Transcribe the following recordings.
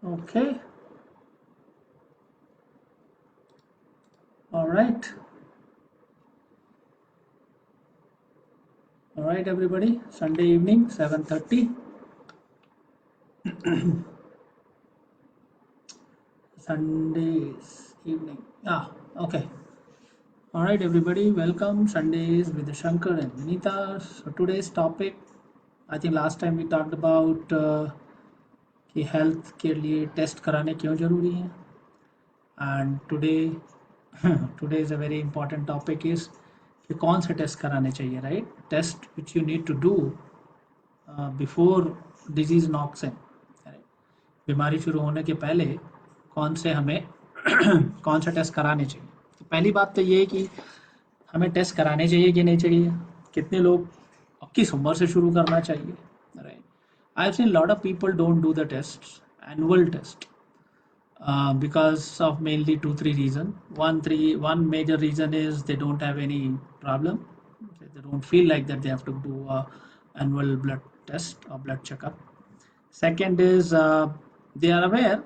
Okay. All right. All right, everybody. Sunday evening, 7:30. Sundays evening. Ah, okay. All right, everybody. Welcome Sundays with Shankar and Vinita. So today's topic, I think last time we talked about कि health के लिए test कराने क्यों ज़रूरी है and today is a very important topic is कि कौन से टेस्ट कराने चाहिए right test which you need to do before disease knocks in बीमारी शुरू होने के पहले कौन से हमें कौन से टेस्ट कराने चाहिए। तो पहली बात तो ये है कि हमें टेस्ट कराने चाहिए कि नहीं चाहिए, कितने लोग और किस उम्र से शुरू करना चाहिए, right. I have seen lot of people don't do the test, annual test, because of mainly two three reason. One major reason is they don't have any problem. They don't feel like that they have to do a annual blood test or blood checkup. Second is they are aware,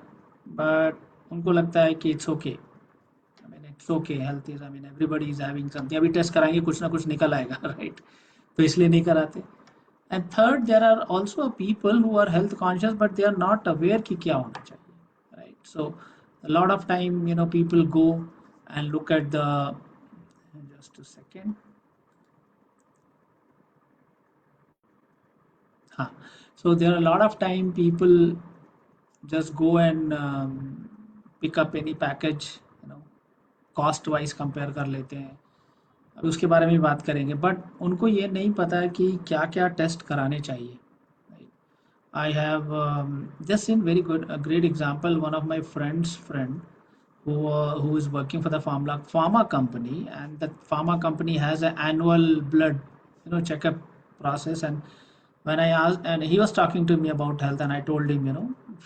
but उनको लगता है कि it's okay. I mean it's okay. Health is, I mean everybody is having something. अभी test कराएंगे कुछ ना कुछ निकल आएगा right? तो इसलिए नहीं कराते. And third, there are also people who are health conscious, but they are not aware कि क्या होना चाहिए, right? So a lot of time, people go and look at the, just a second. Huh. So there are a lot of time people just go and pick up any package, cost wise compare कर लेते हैं. अब उसके बारे में बात करेंगे, but उनको ये नहीं पता है कि क्या क्या टेस्ट कराने चाहिए. I have just seen very good, a great example. One of my friend who is working for the pharma company, and that pharma company has an annual blood, checkup process. And when I asked, and he was talking to me about health, and I told him,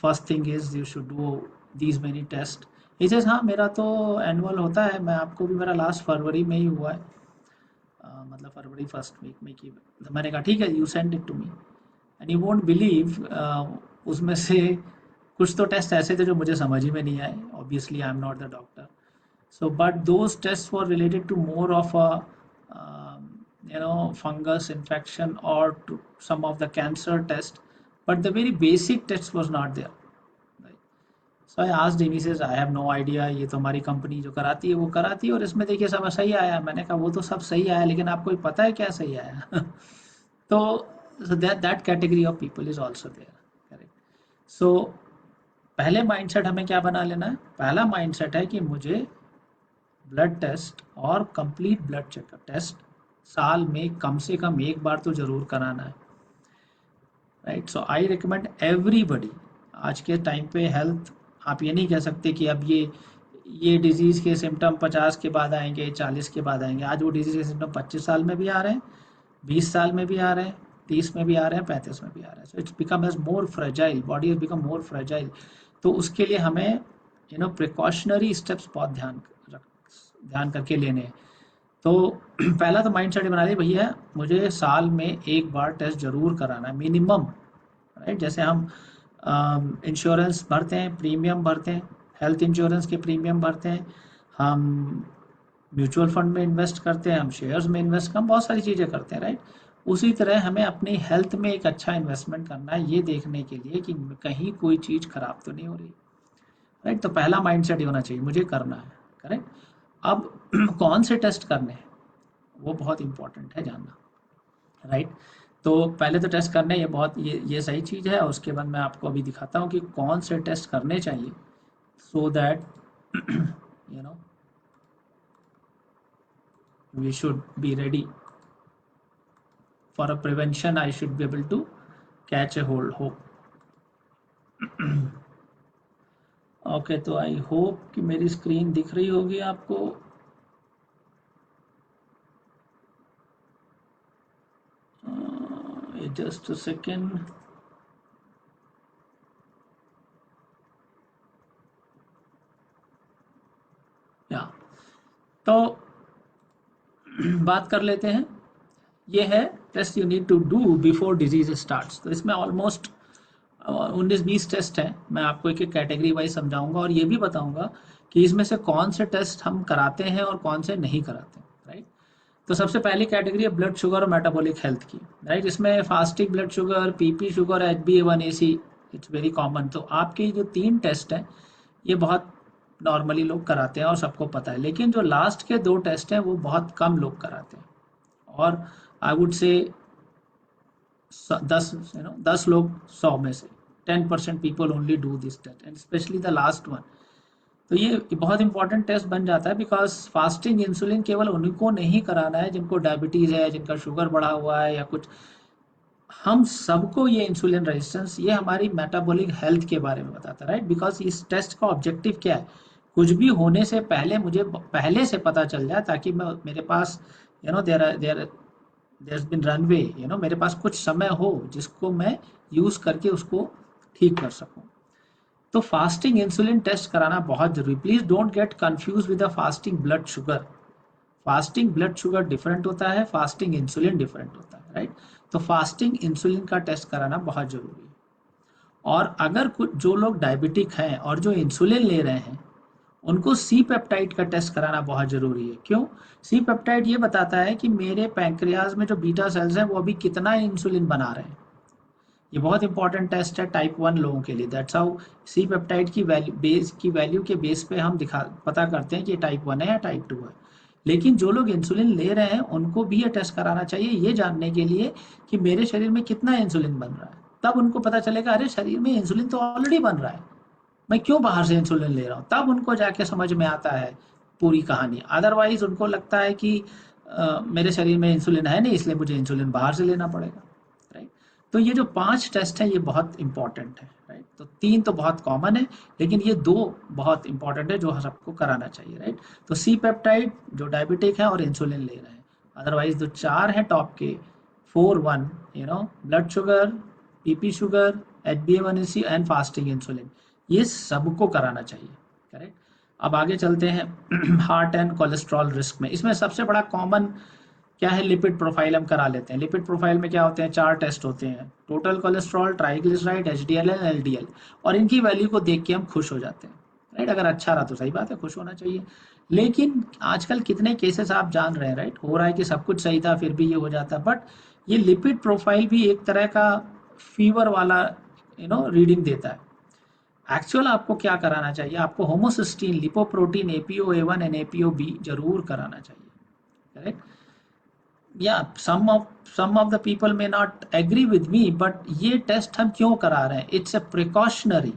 first thing is you should do these many tests. He says, हाँ मेरा तो annual होता है, मैं आपको भी मेरा last फरवरी में ही हुआ है, मतलब फरवरी फर्स्ट वीक में की. तो मैंने कहा ठीक है, you send it to me. And you won't believe, उसमें से कुछ तो टेस्ट ऐसे थे जो मुझे समझ ही में नहीं आए. Obviously I am not the doctor. So, but those tests were related to more of a, fungus infection or to some of the cancer test, but the very basic test was not there. Right? So I asked him, he says, I have no idea, ये तो हमारी company जो कराती है वो कराती है और इसमें देखिए सब सही आया. मैंने कहा वो तो सब सही आया, लेकिन आपको ही पता है क्या सही आया. तो that category of people is also there. Correct. So पहले माइंडसेट हमें क्या बना लेना है. पहला माइंडसेट है कि मुझे ब्लड टेस्ट और कंप्लीट ब्लड चेकअप टेस्ट साल में कम से कम एक बार तो जरूर कराना है, right. So I recommend everybody. आज के टाइम पे हेल्थ, आप ये नहीं कह सकते कि अब ये डिजीज़ के सिम्टम 50 के बाद आएंगे, 40 के बाद आएंगे. आज वो डिजीज़ के सिम्टम 25 साल में भी आ रहे हैं, 20 साल में भी आ रहे हैं, 30 में भी आ रहे हैं, 35 में भी आ रहे हैं. So it's become as more fragile, body has become more fragile. तो उसके लिए हमें प्रिकॉशनरी स्टेप्स बहुत ध्यान करके लेने हैं. तो पहला तो माइंड सेट बना दिया, भैया मुझे साल में एक बार टेस्ट जरूर कराना है मिनिमम, राइट. जैसे हम इंश्योरेंस भरते हैं, प्रीमियम भरते हैं, हेल्थ इंश्योरेंस के प्रीमियम भरते हैं, हम म्यूचुअल फंड में इन्वेस्ट करते हैं, हम शेयर्स में इन्वेस्ट हम बहुत सारी चीज़ें करते हैं, राइट. उसी तरह हमें अपनी हेल्थ में एक अच्छा इन्वेस्टमेंट करना है, ये देखने के लिए कि कहीं कोई चीज़ खराब तो नहीं हो रही, राइट. तो पहला माइंड सेट ये होना चाहिए, मुझे करना है, करेक्ट. अब कौन से टेस्ट करने हैं वो बहुत इंपॉर्टेंट है जानना, राइट. तो पहले तो टेस्ट करने, ये बहुत ये सही चीज़ है. उसके बाद मैं आपको अभी दिखाता हूँ कि कौन से टेस्ट करने चाहिए, so that you know we should be ready for a prevention. I should be able to catch a hold hope. Okay, तो आई होप कि मेरी स्क्रीन दिख रही होगी आपको. Just a second. या तो बात कर लेते हैं. ये है test you need to do before disease starts. तो इसमें ऑलमोस्ट 19-20 टेस्ट हैं, मैं आपको एक एक कैटेगरी वाइज समझाऊंगा और ये भी बताऊंगा कि इसमें से कौन से टेस्ट हम कराते हैं और कौन से नहीं कराते, राइट। तो सबसे पहली कैटेगरी है ब्लड शुगर और मेटाबॉलिक हेल्थ की, राइट। इसमें fasting blood sugar, PP sugar, HbA1c, it's very common. तो आपके जो 3 टेस्ट हैं ये बहुत नॉर्मली लोग कराते हैं और सबको पता है, लेकिन जो लास्ट के 2 टेस्ट हैं वो बहुत कम लोग कराते हैं। और आई वुड से 10 लोग 100 में से 10% people only do this test and specially the last one. तो ये बहुत इंपॉर्टेंट टेस्ट बन जाता है, बिकॉज फास्टिंग इंसुलिन केवल उनको नहीं कराना है जिनको डायबिटीज है, जिनका शुगर बढ़ा हुआ है या कुछ। हम सबको ये इंसुलिन रेजिस्टेंस, ये हमारी मेटाबॉलिक हेल्थ के बारे में बताता है, राइट। बिकॉज इस टेस्ट का ऑब्जेक्टिव क्या है, कुछ भी होने से पहले मुझे पहले से पता चल जाए, ताकि मैं मेरे पास देयर देयर बिन रनवे, मेरे पास कुछ समय हो जिसको मैं यूज करके उसको ठीक कर सकूं। तो फास्टिंग इंसुलिन टेस्ट कराना बहुत जरूरी। Please don't get confuse with the fasting blood sugar. Fasting blood sugar different होता है, फास्टिंग इंसुलिन डिफरेंट होता है, राइट। तो फास्टिंग इंसुलिन का टेस्ट कराना बहुत जरूरी है। और अगर कुछ जो लोग डायबिटिक हैं और जो इंसुलिन ले रहे हैं, उनको सी पेप्टाइड का टेस्ट कराना बहुत जरूरी है। क्यों? सी पेप्टाइड ये बताता है कि मेरे पैंक्रियाज में जो बीटा सेल्स हैं वो अभी कितना इंसुलिन बना रहे हैं। ये बहुत इंपॉर्टेंट टेस्ट है टाइप 1 लोगों के लिए। दैट्स हाउ सी पेप्टाइड की वैल्यू के बेस पे हम पता करते हैं कि टाइप 1 है या टाइप 2 है। लेकिन जो लोग इंसुलिन ले रहे हैं उनको भी ये टेस्ट कराना चाहिए, ये जानने के लिए कि मेरे शरीर में कितना इंसुलिन बन रहा है। तब उनको पता चलेगा, अरे शरीर में इंसुलिन तो ऑलरेडी बन रहा है, मैं क्यों बाहर से इंसुलिन ले रहा हूँ। तब उनको जाके समझ में आता है पूरी कहानी। अदरवाइज उनको लगता है कि मेरे शरीर में इंसुलिन है नहीं, इसलिए मुझे इंसुलिन बाहर से लेना पड़ेगा, राइट। तो ये जो 5 टेस्ट हैं ये बहुत इंपॉर्टेंट है, राइट। तो 3 तो बहुत कॉमन है, लेकिन ये 2 बहुत इंपॉर्टेंट है जो सबको कराना चाहिए, राइट। तो सी पेप्टाइड जो डायबिटिक है और इंसुलिन ले रहे हैं। अदरवाइज जो 4 हैं टॉप के, 4-1, blood sugar, PP sugar, HbA1c and fasting insulin, ये सबको कराना चाहिए, करेक्ट। अब आगे चलते हैं हार्ट एंड कोलेस्ट्रॉल रिस्क में। इसमें सबसे बड़ा कॉमन क्या है, लिपिड प्रोफाइल हम करा लेते हैं। लिपिड प्रोफाइल में क्या होते हैं, 4 टेस्ट होते हैं, total cholesterol, triglyceride, HDL and LDL। और इनकी वैल्यू को देख के हम खुश हो जाते हैं, राइट। अगर अच्छा रहा तो सही बात है, खुश होना चाहिए। लेकिन आजकल कितने केसेस आप जान रहे हैं, राइट, हो रहा है कि सब कुछ सही था फिर भी ये हो जाता है। बट ये लिपिड प्रोफाइल भी एक तरह का फीवर वाला रीडिंग देता है। एक्चुअल आपको क्या कराना चाहिए, आपको homocysteine, lipoprotein, APO-A1 and APO-B जरूर कराना चाहिए, करेक्ट। या some of the people may not agree with me, but ये टेस्ट हम क्यों करा रहे हैं, इट्स ए प्रिकॉशनरी।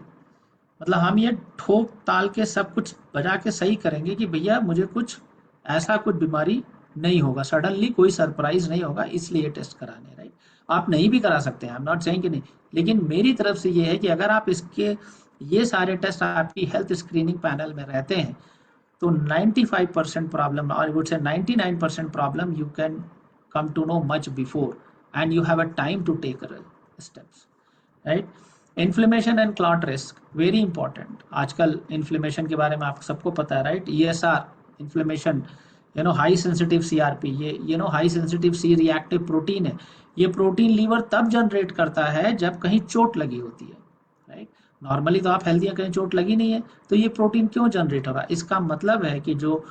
मतलब हम ये ठोक ताल के सब कुछ बजा के सही करेंगे कि भैया मुझे कुछ ऐसा कुछ बीमारी नहीं होगा, सडनली कोई सरप्राइज नहीं होगा, इसलिए ये टेस्ट कराने, राइट। आप नहीं भी करा सकते हैं, आई एम नॉट सेइंग कि नहीं, लेकिन मेरी तरफ से ये है कि अगर आप इसके ये सारे टेस्ट आपकी हेल्थ स्क्रीनिंग पैनल में रहते हैं तो 95% प्रॉब्लम, और I would say 99% problem you can come to know much before and you have a time to take steps, right। Inflammation and clot risk very important. आजकल inflammation के बारे में आप सबको पता है, right. ESR inflammation, high sensitive CRP, ये high sensitive C reactive protein है। ये प्रोटीन लीवर तब जनरेट करता है जब कहीं चोट लगी होती है, राइट। नॉर्मली तो आप हेल्दी हैं, कहीं चोट लगी नहीं है, तो ये प्रोटीन क्यों जनरेट हो रहा है, इसका मतलब है कि जो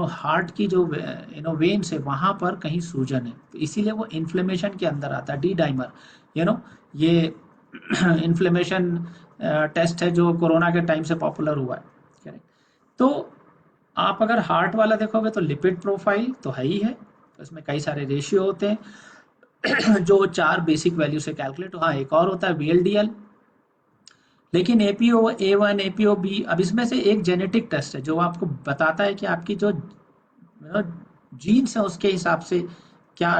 हार्ट की जो वेन्स है वहां पर कहीं सूजन है, तो इसीलिए वो इन्फ्लेमेशन के अंदर आता है। डी डाइमर, ये इन्फ्लेमेशन टेस्ट है जो कोरोना के टाइम से पॉपुलर हुआ है, करेक्ट। तो आप अगर हार्ट वाला देखोगे तो लिपिड प्रोफाइल तो है ही है, तो इसमें कई सारे रेशियो होते हैं जो 4 बेसिक वैल्यू से कैलकुलेट। हाँ, एक और होता है VLDL। लेकिन APO-A1, APO-B, अब इसमें से एक जेनेटिक टेस्ट है जो आपको बताता है कि आपकी जो जीन्स है उसके हिसाब से क्या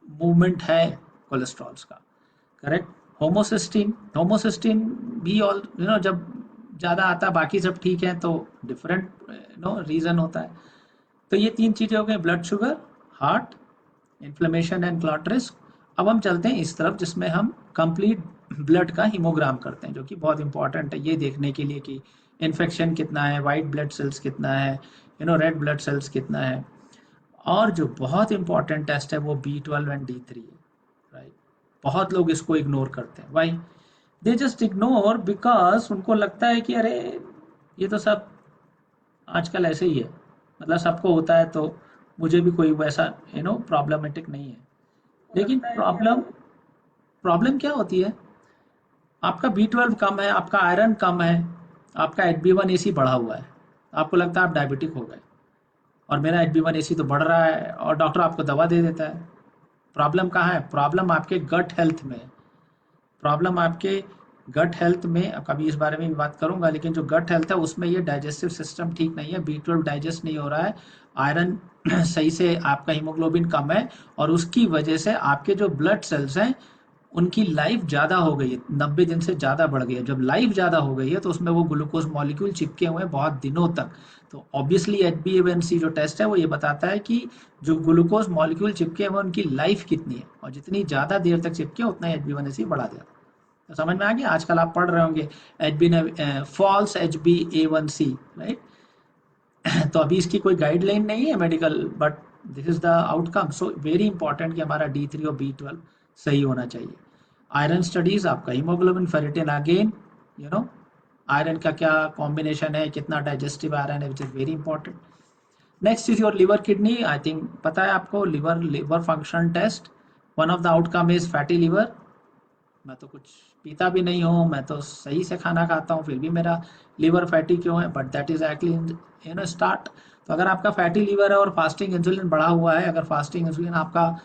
मूवमेंट है कोलेस्ट्रॉल्स का, करेक्ट। होमोसिस्टीन, होमोसिस्टीन भी ऑल जब ज़्यादा आता है, बाकी सब ठीक है तो डिफरेंट रीज़न होता है। तो ये 3 चीज़ें हो गई, blood sugar, heart, inflammation and clot risk. अब हम चलते हैं इस तरफ जिसमें हम कंप्लीट ब्लड का हीमोग्राम करते हैं, जो कि बहुत इंपॉर्टेंट है ये देखने के लिए कि इन्फेक्शन कितना है, वाइट ब्लड सेल्स कितना है, रेड ब्लड सेल्स कितना है। और जो बहुत इंपॉर्टेंट टेस्ट है वो B12 एंड D3 है, राइट। बहुत लोग इसको इग्नोर करते हैं। Why they just ignore? Because उनको लगता है कि अरे ये तो सब आजकल ऐसे ही है, मतलब सबको होता है, तो मुझे भी कोई वैसा प्रॉब्लमेटिक नहीं है। लेकिन प्रॉब्लम प्रॉब्लम क्या होती है? आपका B12 कम है, आपका आयरन कम है, आपका HB1AC बढ़ा हुआ है, आपको लगता है आप डायबिटिक हो गए, और मेरा HB1AC तो बढ़ रहा है, और डॉक्टर आपको दवा दे देता है। प्रॉब्लम कहाँ है? प्रॉब्लम आपके गट हेल्थ में है। प्रॉब्लम आपके गट हेल्थ में, अब कभी इस बारे में भी बात करूंगा, लेकिन जो गट हेल्थ है उसमें ये डाइजेस्टिव सिस्टम ठीक नहीं है, B12 डाइजेस्ट नहीं हो रहा है, आयरन सही से, आपका हीमोग्लोबिन कम है, और उसकी वजह से आपके जो ब्लड सेल्स हैं उनकी लाइफ ज़्यादा हो गई है, 90 दिन से ज़्यादा बढ़ गई है। जब लाइफ ज़्यादा हो गई है तो उसमें वो ग्लूकोज मॉलिक्यूल चिपके हुए हैं बहुत दिनों तक। तो ऑब्वियसली HbA1c जो टेस्ट है वो ये बताता है कि जो ग्लूकोज मॉलिक्यूल चिपके हुए उनकी लाइफ कितनी है, और जितनी ज़्यादा देर तक चिपके उतना HbA1c बढ़ा देता है। तो समझ में आ गया? आजकल आप पढ़ रहे होंगे फॉल्स HbA1c, राइट? तो अभी इसकी कोई गाइडलाइन नहीं है medical, but this is the outcome. So very important कि हमारा D3 और B12 सही होना चाहिए। आयरन स्टडीज, आपका haemoglobin, ferritin, again you know iron का क्या कॉम्बिनेशन है, कितना डाइजेस्टिव आयरन है, which is very important. Next is your liver kidney. I think पता है आपको, liver function test, one of the outcome is fatty liver. मैं तो कुछ पीता भी नहीं हूँ, मैं तो सही से खाना खाता हूँ, फिर भी मेरा लिवर फैटी क्यों है? But that is actually start. तो अगर आपका फैटी लिवर है और फास्टिंग इंसुलिन बढ़ा हुआ है, अगर फास्टिंग इंसुलिन आपका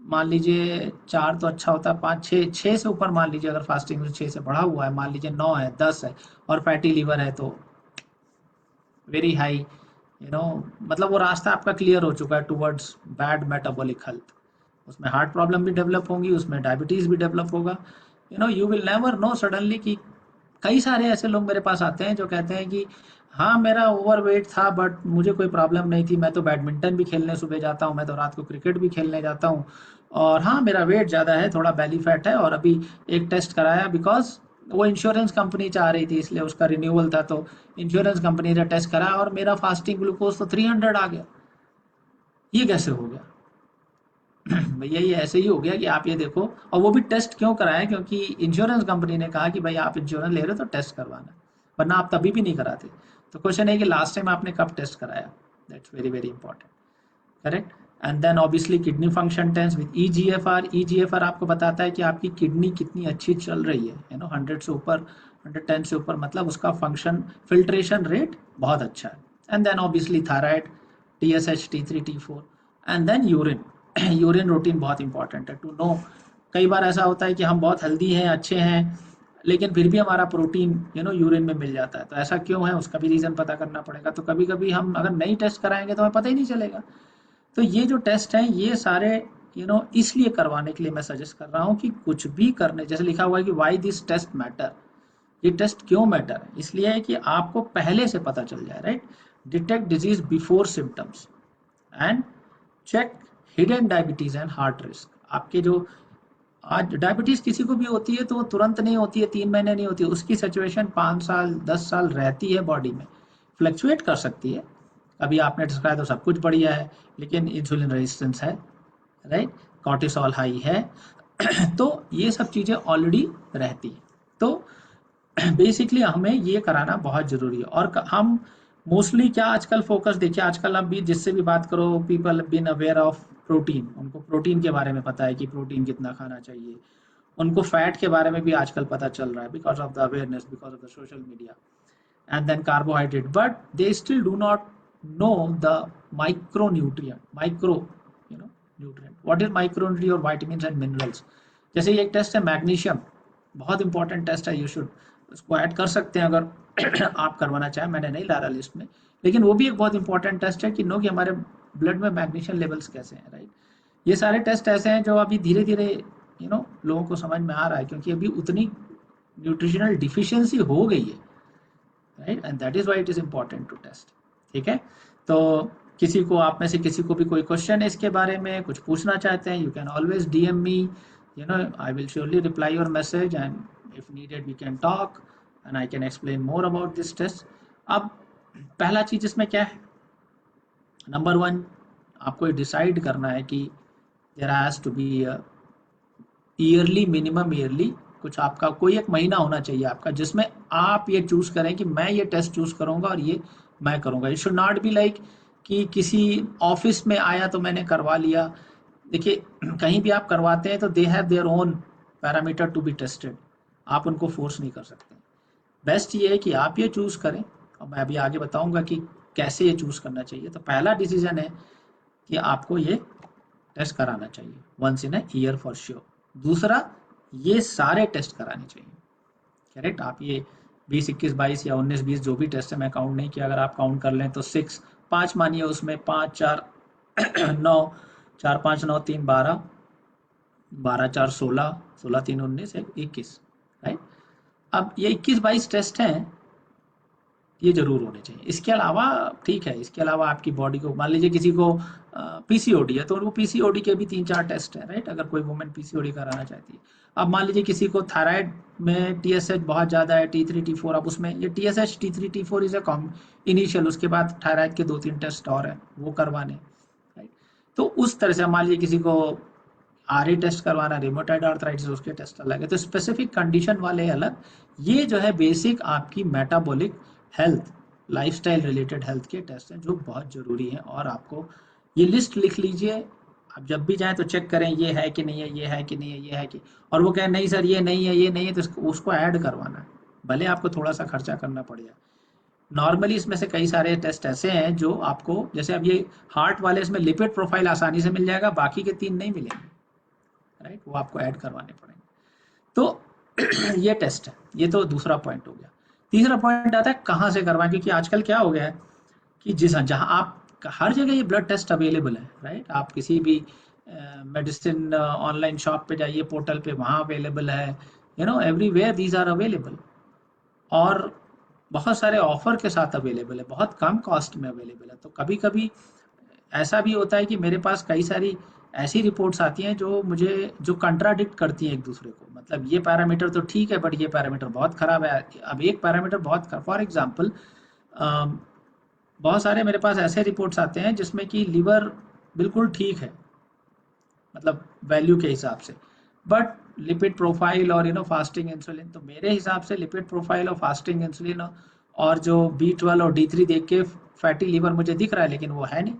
मान लीजिए 4 तो अच्छा होता है, 5 6 6 से ऊपर मान लीजिए, अगर फास्टिंग इंसुलिन 6 से बढ़ा हुआ है, मान लीजिए 9 है, 10 है, और फैटी लिवर है, तो वेरी हाई, मतलब वो रास्ता आपका क्लियर हो चुका है टुवर्ड्स बैड मेटाबॉलिक हेल्थ। उसमें हार्ट प्रॉब्लम भी डेवलप होंगी, उसमें डायबिटीज़ भी डेवलप होगा। You will never know suddenly कि कई सारे ऐसे लोग मेरे पास आते हैं जो कहते हैं कि हाँ मेरा ओवर वेट था बट मुझे कोई प्रॉब्लम नहीं थी, मैं तो बैडमिंटन भी खेलने सुबह जाता हूँ, मैं तो रात को क्रिकेट भी खेलने जाता हूँ, और हाँ मेरा वेट ज़्यादा है, थोड़ा बेली फैट है, और अभी एक टेस्ट कराया बिकॉज वो इंश्योरेंस कंपनी चाह रही थी, इसलिए उसका रिन्यूअल था, तो इंश्योरेंस कंपनी ने टेस्ट कराया और मेरा फास्टिंग ग्लूकोज तो 300 आ गया। ये कैसे हो गया? भैया ये ऐसे ही हो गया कि आप ये देखो, और वो भी टेस्ट क्यों कराया? क्योंकि इंश्योरेंस कंपनी ने कहा कि भाई आप इंश्योरेंस ले रहे हो तो टेस्ट करवाना, वरना आप तभी भी नहीं कराते। तो क्वेश्चन है कि लास्ट टाइम आपने कब टेस्ट कराया? That's very very important, correct. And then obviously kidney function test with EGFR आपको बताता है कि आपकी किडनी कितनी अच्छी चल रही है, 100 से ऊपर, 110 से ऊपर, मतलब उसका फंक्शन, फिल्ट्रेशन रेट बहुत अच्छा है। And then obviously thyroid, TSH, T3, T4, and then urine. Urine routine बहुत इंपॉर्टेंट है टू नो। कई बार ऐसा होता है कि हम बहुत हेल्दी हैं, अच्छे हैं, लेकिन फिर भी हमारा प्रोटीन यूरिन में मिल जाता है, तो ऐसा क्यों है? उसका भी रीज़न पता करना पड़ेगा। तो कभी कभी हम अगर नहीं टेस्ट कराएंगे तो हमें पता ही नहीं चलेगा। तो ये जो टेस्ट हैं ये सारे इसलिए करवाने के लिए मैं सजेस्ट कर रहा हूँ कि कुछ भी करने, जैसे लिखा हुआ है कि वाई दिस टेस्ट मैटर, ये टेस्ट क्यों मैटर है? इसलिए है कि आपको पहले से पता चल जाए, right? Detect disease before symptoms and check hidden diabetes and heart risk. आपके जो आज डायबिटीज किसी को भी होती है तो वो तुरंत नहीं होती है, 3 महीने नहीं होती है, उसकी सिचुएशन 5 साल 10 साल रहती है, बॉडी में फ्लक्चुएट कर सकती है। अभी आपने डिस्क्राइब तो सब कुछ बढ़िया है, लेकिन इंसुलिन रेजिस्टेंस है, राइट? कॉर्टिसोल हाई है, तो ये सब चीज़ें ऑलरेडी रहती है। तो बेसिकली हमें ये कराना बहुत ज़रूरी है। और हम मोस्टली क्या आजकल फोकस, देखिए आजकल आप भी जिससे भी बात करो, people been aware of protein, उनको प्रोटीन के बारे में पता है कि प्रोटीन कितना खाना चाहिए, उनको फैट के बारे में भी आजकल पता चल रहा है because of the awareness, because of the social media, and then carbohydrate, but they still do not know the nutrient, what is micronutrient और vitamins and minerals। जैसे ये एक टेस्ट है मैग्नीशियम, बहुत इंपॉर्टेंट टेस्ट है, यू शुड उसको add कर सकते हैं अगर आप करवाना चाहें, मैंने नहीं ला रहा लिस्ट में, लेकिन वो भी एक बहुत इंपॉर्टेंट टेस्ट है कि नो कि हमारे ब्लड में मैग्नीशियम लेवल्स कैसे हैं, राइट? ये सारे टेस्ट ऐसे हैं जो अभी धीरे धीरे लोगों को समझ में आ रहा है, क्योंकि अभी उतनी न्यूट्रिशनल डिफिशियंसी हो गई है, right? And that is why it is important to test. ठीक है, तो किसी को, आप में से किसी को भी कोई क्वेश्चन है इसके बारे में, कुछ पूछना चाहते हैं, you can always DM me, I will surely reply your message, and if needed we can talk and I can explain more about this test. अब पहला चीज इसमें क्या है? नंबर 1, आपको डिसाइड करना है कि there has to be yearly, minimum yearly कुछ आपका कोई एक महीना होना चाहिए आपका जिसमें आप ये चूज करें कि मैं ये टेस्ट चूज करूंगा और ये मैं करूंगा। It should not be like कि किसी ऑफिस में आया तो मैंने करवा लिया। देखिए कहीं भी आप करवाते हैं तो they have their own parameter to be tested, आप उनको फोर्स नहीं कर सकते। बेस्ट ये है कि आप ये चूज करें, और मैं अभी आगे बताऊंगा कि कैसे ये चूज करना चाहिए। तो पहला डिसीजन है कि आपको ये टेस्ट कराना चाहिए once in a year for sure. दूसरा, ये सारे टेस्ट कराने चाहिए। करेक्ट, आप ये 20, 21, 22 या 19, 20 जो भी टेस्ट है मैं काउंट नहीं किया, अगर आप काउंट कर लें तो 6, 5 मानिए उसमें, 5 4 9, 4 5 9 3 12, 12 4 16, 16 3 19, 21, राइट। अब ये 21 22 टेस्ट हैं, ये जरूर होने चाहिए। इसके अलावा ठीक है, इसके अलावा आपकी बॉडी को, मान लीजिए किसी को पीसीओडी है तो उनको पीसीओडी के भी 3 4 टेस्ट है, राइट, अगर कोई वुमेन पीसीओडी कराना चाहती है। अब मान लीजिए किसी को थायराइड में टीएसएच बहुत ज़्यादा है, T3 T4, अब उसमें ये TSH T3 T4 is a initial, उसके बाद थायराइड के 2 3 टेस्ट और है वो करवाने, राइट। तो उस तरह से मान लीजिए किसी को आरए टेस्ट करवाना, रिमोटाइड आर्थराइटिस, उसके टेस्ट अलग है, तो स्पेसिफिक कंडीशन वाले अलग। ये जो है बेसिक आपकी metabolic health, lifestyle related health के टेस्ट हैं जो बहुत ज़रूरी हैं, और आपको ये लिस्ट लिख लीजिए। आप जब भी जाएं तो चेक करें ये है कि नहीं है, ये है कि नहीं है, ये है कि, और वो कहें नहीं सर ये नहीं है, ये नहीं है, तो उसको ऐड करवाना है, भले आपको थोड़ा सा खर्चा करना पड़ जाए। नॉर्मली इसमें से कई सारे टेस्ट ऐसे हैं जो आपको, जैसे अब ये हार्ट वाले, इसमें लिपिड प्रोफाइल आसानी से मिल जाएगा, बाकी के 3 नहीं मिलेंगे, राइट, वो आपको ऐड करवाने पड़ेंगे। तो ये टेस्ट है, ये तो दूसरा पॉइंट हो गया। तीसरा पॉइंट आता है कहाँ से करवाएं, क्योंकि आजकल क्या हो गया है कि जिस जहाँ आप, हर जगह ये ब्लड टेस्ट अवेलेबल है, राइट। आप किसी भी मेडिसिन ऑनलाइन शॉप पे जाइए, पोर्टल पे, वहाँ अवेलेबल है, एवरीवेयर दीज आर अवेलेबल, और बहुत सारे ऑफर के साथ अवेलेबल है, बहुत कम कॉस्ट में अवेलेबल है। तो कभी कभी ऐसा भी होता है कि मेरे पास कई सारी ऐसी रिपोर्ट्स आती हैं जो मुझे, जो कंट्राडिक्ट करती हैं एक दूसरे को, मतलब ये पैरामीटर तो ठीक है बट ये पैरामीटर बहुत खराब है। अब एक पैरामीटर बहुत, फॉर एग्जांपल बहुत सारे मेरे पास ऐसे रिपोर्ट्स आते हैं जिसमें कि लीवर बिल्कुल ठीक है, मतलब वैल्यू के हिसाब से, बट लिपिड प्रोफाइल और फास्टिंग इंसुलिन, तो मेरे हिसाब से लिपिड प्रोफाइल और फास्टिंग इंसुलिन और जो B12 और D3 देख के फैटी लीवर मुझे दिख रहा है, लेकिन वो है नहीं।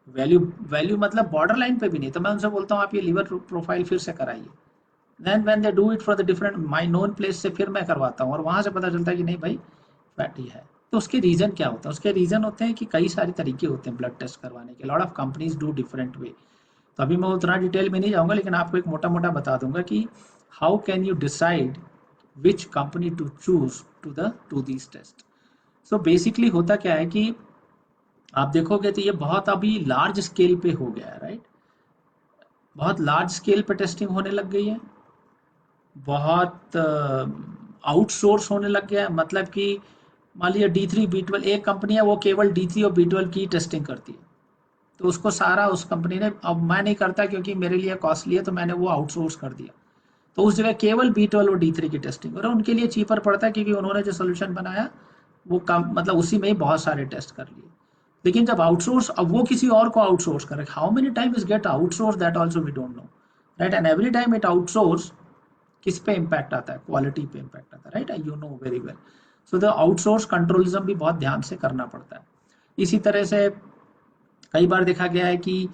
वैल्यू वैल्यू मतलब बॉर्डर लाइन पे भी नहीं, तो मैं उनसे बोलता हूँ आप ये लीवर प्रोफाइल फिर से कराइए। Then when they do it for the different my known place से, फिर मैं करवाता हूँ और वहां से पता चलता है कि नहीं भाई फैटी है। तो उसके रीजन क्या होता है, उसके रीजन होते हैं कि कई सारे तरीके होते हैं ब्लड टेस्ट करवाने के, lot of companies do different way. तो अभी मैं उतना डिटेल में नहीं जाऊंगा, लेकिन आपको एक मोटा मोटा बता दूंगा कि how can you decide which company to choose to these test. So basically होता क्या है कि आप देखोगे तो ये बहुत अभी लार्ज स्केल पे हो गया है, राइट। बहुत लार्ज स्केल पे टेस्टिंग होने लग गई है, बहुत आउटसोर्स होने लग गया है। मतलब कि मान लीजिए D3 B12, एक कंपनी है वो केवल D3 और B12 की टेस्टिंग करती है, तो उसको सारा उस कंपनी ने, अब मैं नहीं करता क्योंकि मेरे लिए कॉस्टली है, तो मैंने वो आउटसोर्स कर दिया। तो उस जगह केवल B12 और D3 की टेस्टिंग, और उनके लिए चीपर पड़ता है क्योंकि उन्होंने जो सोल्यूशन बनाया वो कम, मतलब उसी में ही बहुत सारे टेस्ट कर लिए। लेकिन जब आउटसोर्स, अब वो किसी और को आउटसोर्स करे, how many time is get outsource, that also we don't know, right. And every time it outsource, किस पे इम्पैक्ट आता है, क्वालिटी पे इम्पैक्ट आता है, right, you know very well. So the outsource controlism भी बहुत ध्यान से करना पड़ता है। इसी तरह से कई बार देखा गया है कि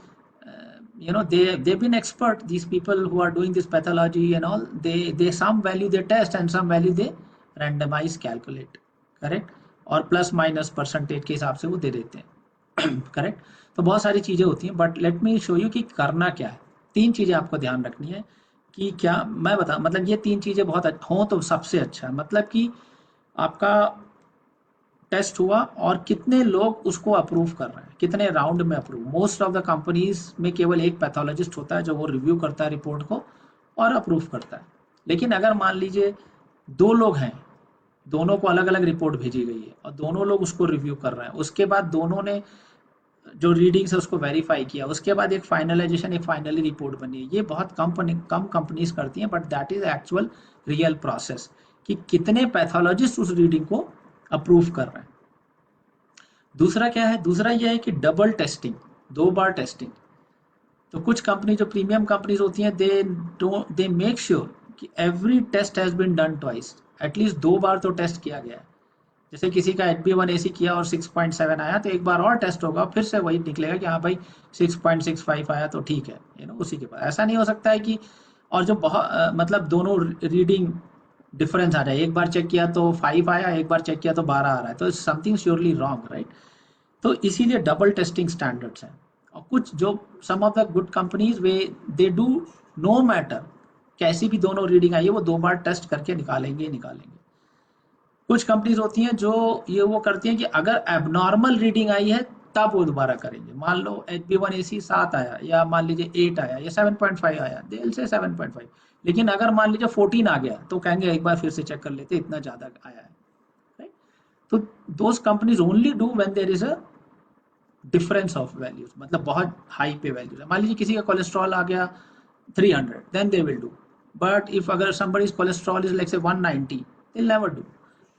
they've been expert, these people who are doing this pathology and all, they some value they test and some value they randomize calculate, correct, और प्लस माइनस परसेंटेज के हिसाब से वो दे देते हैं करेक्ट। तो बहुत सारी चीजें होती हैं, but let me show you कि करना क्या है। 3 चीजें आपको ध्यान रखनी है कि क्या मैं बता, मतलब ये 3 चीजें बहुत हो तो सबसे अच्छा है, मतलब कि आपका टेस्ट हुआ और कितने लोग उसको अप्रूव कर रहे हैं, कितने राउंड में approve. Most of the companies में केवल एक पैथोलॉजिस्ट होता है जो वो रिव्यू करता है रिपोर्ट को और अप्रूव करता है। लेकिन अगर मान लीजिए 2 लोग हैं, दोनों को अलग अलग रिपोर्ट भेजी गई है और दोनों लोग उसको रिव्यू कर रहे हैं, उसके बाद दोनों ने जो रीडिंग्स है उसको वेरीफाई किया, उसके बाद एक फाइनलाइजेशन, एक फाइनली रिपोर्ट बनी है। ये बहुत कम कंपनीज करती हैं, but that is actual real process कि कितने पैथोलॉजिस्ट उस रीडिंग को अप्रूव कर रहे हैं। दूसरा क्या है, दूसरा यह है कि डबल टेस्टिंग, 2 बार टेस्टिंग। तो कुछ कंपनी जो प्रीमियम कंपनीज होती हैं, दे मेक श्योर कि every test has been done twice, at least 2 बार तो टेस्ट किया गया है। जैसे किसी का HbA1c किया और 6.7 आया, तो एक बार और टेस्ट होगा, फिर से वही निकलेगा कि हाँ भाई 6.65 आया तो ठीक है, उसी के बाद। ऐसा नहीं हो सकता है कि, और जो बहुत मतलब दोनों रीडिंग डिफरेंस आ रहा है, एक बार चेक किया तो 5 आया, एक बार चेक किया तो 12 आ रहा है, तो समथिंग श्योरली रॉन्ग, राइट। तो इसीलिए डबल टेस्टिंग स्टैंडर्ड्स हैं। और कुछ जो some of the good companies way they do, no matter कैसी भी दोनों रीडिंग आई है, वो 2 बार टेस्ट करके निकालेंगे ही निकालेंगे। कुछ कंपनीज होती हैं जो ये वो करती हैं कि अगर एबनॉर्मल रीडिंग आई है तब वो दोबारा करेंगे। मान लो HbA1c 7 आया, या मान लीजिए 8 आया, या 7.5 आया, दिल से 7.5। लेकिन अगर मान लीजिए 14 आ गया, तो कहेंगे एक बार फिर से चेक कर लेते, इतना ज़्यादा आया है, राइट। तो those companies only do when there is a difference of values, मतलब बहुत हाई पे वैल्यूज है। मान लीजिए किसी का कोलेस्ट्रॉल आ गया 300, then they will do. But if अगर somebody's cholesterol is like say 190, they'll never do.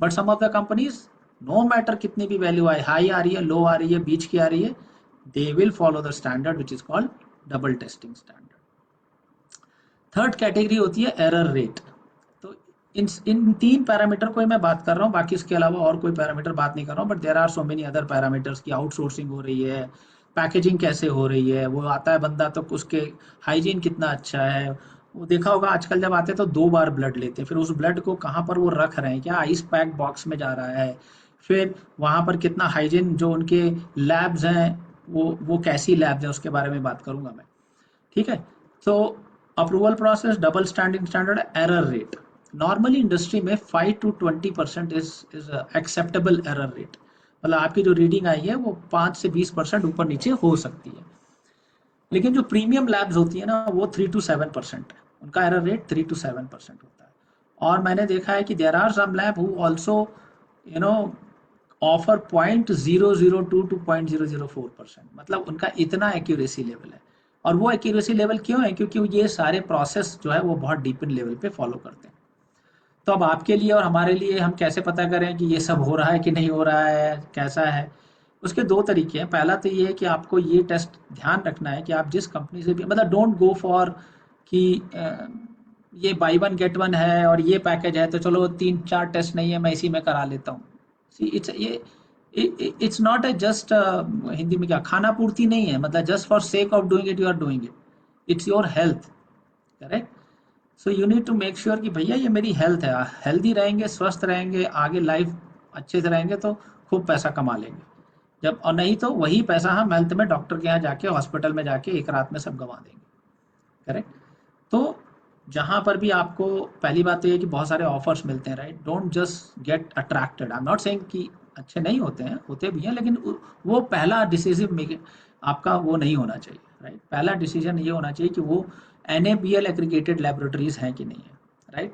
But some of the companies, no matter कितनी भी वैल्यू आए, हाई आ रही है, लो आ रही है, बीच की आ रही है, they will follow the standard which is called double testing standard. Third category होती है एरर रेट। तो इन 3 पैरामीटर को ही मैं बात कर रहा हूँ, बाकी इसके अलावा और कोई पैरामीटर बात नहीं कर रहा हूँ। But there are so many other parameters की आउटसोर्सिंग हो रही है, पैकेजिंग कैसे हो रही है, वो आता है बंदा तो उसके हाइजीन कितना अच्छा है। वो देखा होगा आजकल जब आते हैं तो 2 बार ब्लड लेते हैं, फिर उस ब्लड को कहाँ पर वो रख रहे हैं, क्या आइस पैक बॉक्स में जा रहा है, फिर वहाँ पर कितना हाइजीन, जो उनके लैब्स हैं वो कैसी लैब्स हैं, उसके बारे में बात करूंगा मैं, ठीक है। तो approval process, double standing standard, error rate. Normally industry में 5 to 20% is acceptable error rate. मतलब आपकी जो रीडिंग आई है वो 5 से 20% ऊपर नीचे हो सकती है। लेकिन जो प्रीमियम लैब्स होती है ना, वो 3 to 7% है, उनका एरर रेट 3 to 7% होता है। और मैंने देखा है कि there are some lab who also you know offer 0.002 to 0.004%, मतलब उनका इतना एक्यूरेसी लेवल है। और वो एक्यूरेसी लेवल क्यों है? क्योंकि ये सारे प्रोसेस जो है वो बहुत डीप इन लेवल पे फॉलो करते हैं। तो अब आपके लिए और हमारे लिए हम कैसे पता करें कि ये सब हो रहा है कि नहीं हो रहा है, कैसा है? उसके 2 तरीके हैं। पहला तो ये है कि आपको ये टेस्ट ध्यान रखना है कि आप जिस कंपनी से भी, मतलब डोंट गो फॉर कि ये बाई वन गेट वन है और ये पैकेज है तो चलो 3-4 टेस्ट नहीं है मैं इसी में करा लेता हूँ। सी इट्स ये it's not a just, Hindi में क्या, खाना पूर्ति नहीं है, मतलब just for sake of doing it you are doing it. It's your health, correct. So you need to make sure कि भैया ये मेरी हेल्थ है, हेल्दी रहेंगे, स्वस्थ रहेंगे, आगे लाइफ अच्छे से रहेंगे तो खूब पैसा कमा लेंगे। जब, और नहीं तो वही पैसा हम हेल्थ में डॉक्टर के यहाँ जाके, हॉस्पिटल में जाके एक रात में सब गंवा देंगे, करेक्ट। तो जहाँ पर भी आपको, पहली बात तो ये कि बहुत सारे ऑफर्स मिलते हैं, right. Don't just get attracted. I am not saying कि अच्छे नहीं होते हैं, होते भी हैं, लेकिन वो पहला डिसीजन मेक आपका वो नहीं होना चाहिए, राइट। पहला डिसीजन ये होना चाहिए कि वो NABL एग्रीगेटेड लेबोरेटरीज हैं कि नहीं है, राइट।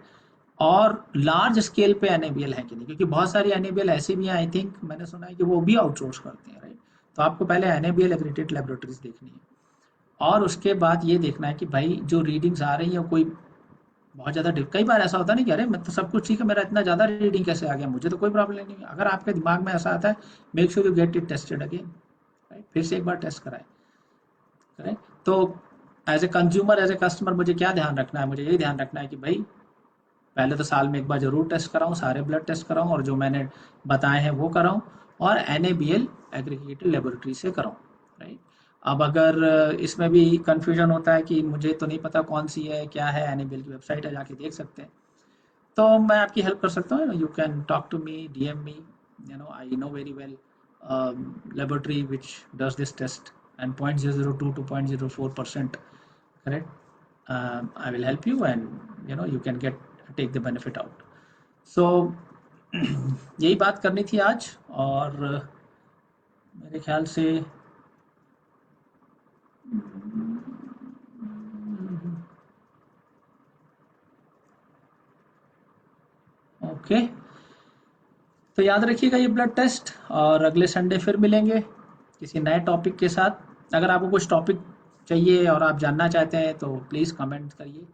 और लार्ज स्केल पे NABL है कि नहीं, क्योंकि बहुत सारी NABL ऐसी भी हैं, आई थिंक मैंने सुना है कि वो भी आउटसोर्स करते हैं, राइट। तो आपको पहले NABL एग्रीगेटेड लेबोरेटरीज देखनी है। और उसके बाद ये देखना है कि भाई जो रीडिंग्स आ रही है कोई बहुत ज़्यादा कई बार ऐसा होता है ना कि अरे मैं तो सब कुछ ठीक है, मेरा इतना ज़्यादा रीडिंग कैसे आ गया, मुझे तो कोई प्रॉब्लम नहीं है। अगर आपके दिमाग में ऐसा आता है, make sure you get it tested again, right. फिर से एक बार टेस्ट कराए, राइट। तो as a consumer, as a customer, मुझे क्या ध्यान रखना है? मुझे यही ध्यान रखना है कि भाई पहले तो साल में एक बार जरूर टेस्ट कराऊं, सारे ब्लड टेस्ट कराऊं, और जो मैंने बताए हैं वो कराऊं, और NABL एग्रीगेटेड लेबोरेटरी से कराऊं, राइट। अब अगर इसमें भी कंफ्यूजन होता है कि मुझे तो नहीं पता कौन सी है, क्या है, NABL की वेबसाइट है, जाके देख सकते हैं। तो मैं आपकी हेल्प कर सकता हूँ, you can talk to me, DM me, I know very well laboratory which does this test, and 0.002 to 0.04%, correct. I will help you, and you can take the benefit out. So यही बात करनी थी आज। और मेरे ख्याल से okay. तो याद रखिएगा ये ब्लड टेस्ट, और अगले संडे फिर मिलेंगे किसी नए टॉपिक के साथ। अगर आपको कुछ टॉपिक चाहिए और आप जानना चाहते हैं तो प्लीज़ कमेंट करिए,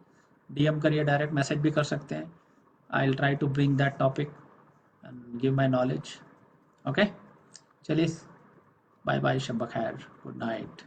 DM करिए, डायरेक्ट मैसेज भी कर सकते हैं। I will try to bring that topic and give my knowledge. Okay, चलिए, बाय बाय, शब बखैर, गुड नाइट।